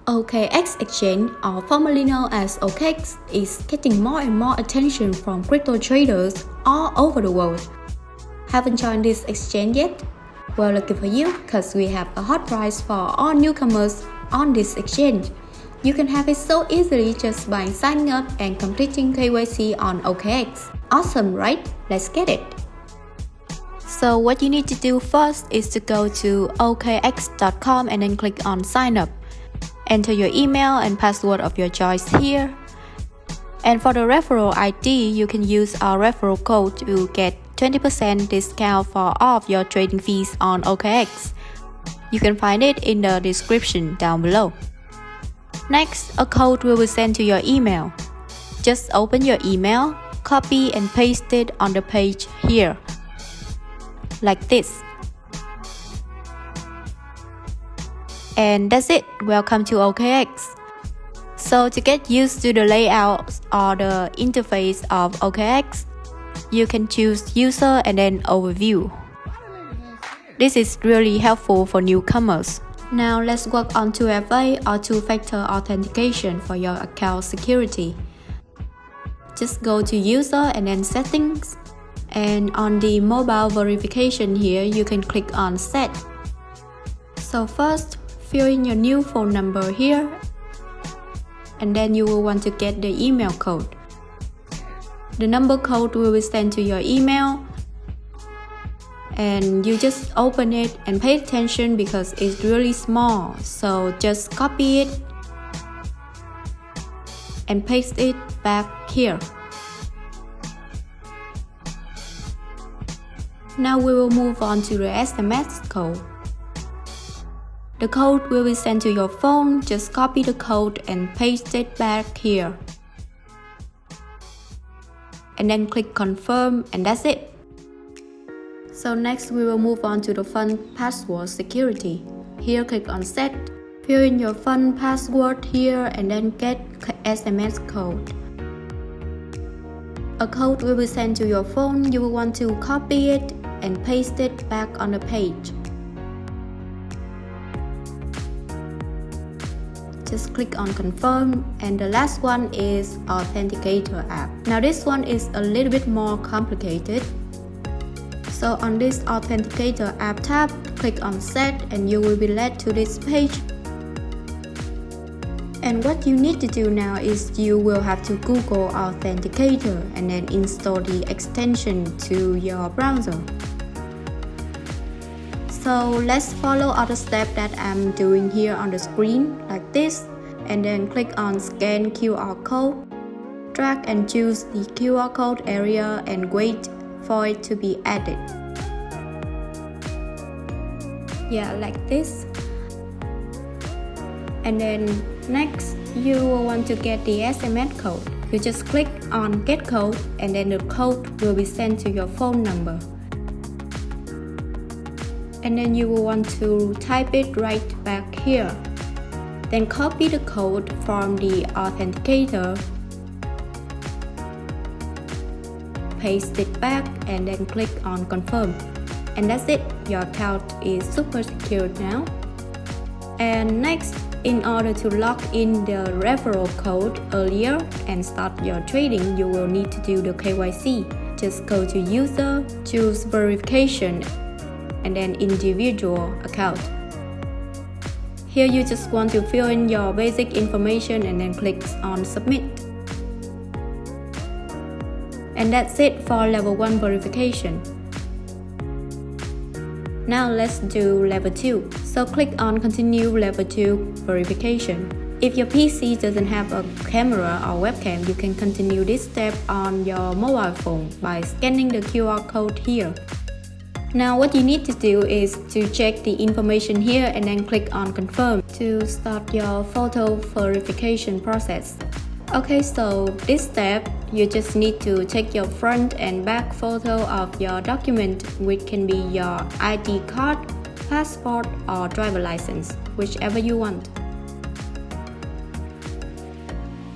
OKX Exchange, or formerly known as OKX, is getting more and more attention from crypto traders all over the world. Haven't joined this exchange yet? We're looking for you because we have a hot price for all newcomers on this exchange. You can have it so easily just by signing up and completing KYC on OKX. Awesome, right? Let's get it! So what you need to do first is to go to okx.com and then click on sign up. Enter your email and password of your choice here. And for the referral ID, you can use our referral code to get 20% discount for all of your trading fees on OKX. You can find it in the description down below. Next, a code will be sent to your email. Just open your email, copy and paste it on the page here, like this. And that's it. Welcome to OKX. So to get used to the layout or the interface of OKX, you can choose user and then overview. This is really helpful for newcomers. Now let's work on 2FA or two-factor authentication for your account security. Just go to user and then settings. And on the mobile verification here, you can click on set. So first, fill in your new phone number here, and then you will want to get the email code. The number code will be sent to your email, and you just open it and pay attention because it's really small. So just copy it and paste it back here. Now we will move on to the SMS code. The code will be sent to your phone. Just copy the code and paste it back here. And then click confirm, and that's it. So next we will move on to the fund password security. Here click on set, fill in your fund password here and then get SMS code. A code will be sent to your phone. You will want to copy it and paste it back on the page. Just click on confirm, and the last one is authenticator app. Now this one is a little bit more complicated. So on this authenticator app tab, click on set and you will be led to this page. And what you need to do now is you will have to Google authenticator and then install the extension to your browser. So let's follow other steps that I'm doing here on the screen like this, and then click on scan QR code, drag and choose the QR code area and wait for it to be added. Yeah, like this. And then next you will want to get the SMS code. You just click on get code and then the code will be sent to your phone number. And then you will want to type it right back here. Then copy the code from the authenticator, paste it back and then click on confirm. And that's it, your account is super secure now. And next, in order to log in the referral code earlier and start your trading, you will need to do the KYC. Just go to user, choose verification, and then individual account. Here you just want to fill in your basic information and then click on submit. And that's it for level 1 verification. Now let's do level 2. So click on continue level 2 verification. If your PC doesn't have a camera or webcam, you can continue this step on your mobile phone by scanning the QR code here. Now what you need to do is to check the information here and then click on confirm to start your photo verification process. Okay, so this step, you just need to take your front and back photo of your document, which can be your ID card, passport or driver license, whichever you want.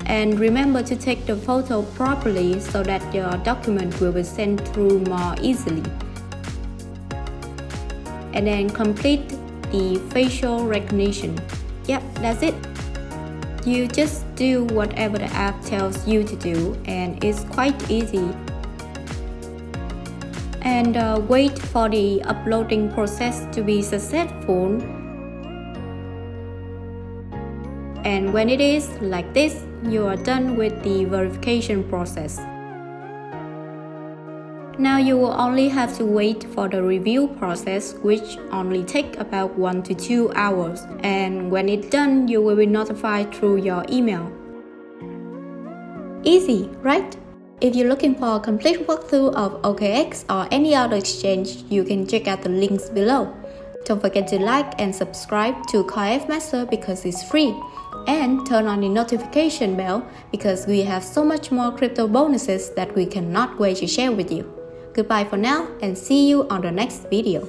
And remember to take the photo properly so that your document will be sent through more easily. And then complete the facial recognition. Yep, that's it. You just do whatever the app tells you to do, and it's quite easy. And wait for the uploading process to be successful. And when it is like this, you are done with the verification process. Now you will only have to wait for the review process, which only takes about 1 to 2 hours. And when it's done, you will be notified through your email. Easy, right? If you're looking for a complete walkthrough of OKX or any other exchange, you can check out the links below. Don't forget to like and subscribe to CoinF Master because it's free. And turn on the notification bell because we have so much more crypto bonuses that we cannot wait to share with you. Goodbye for now and see you on the next video.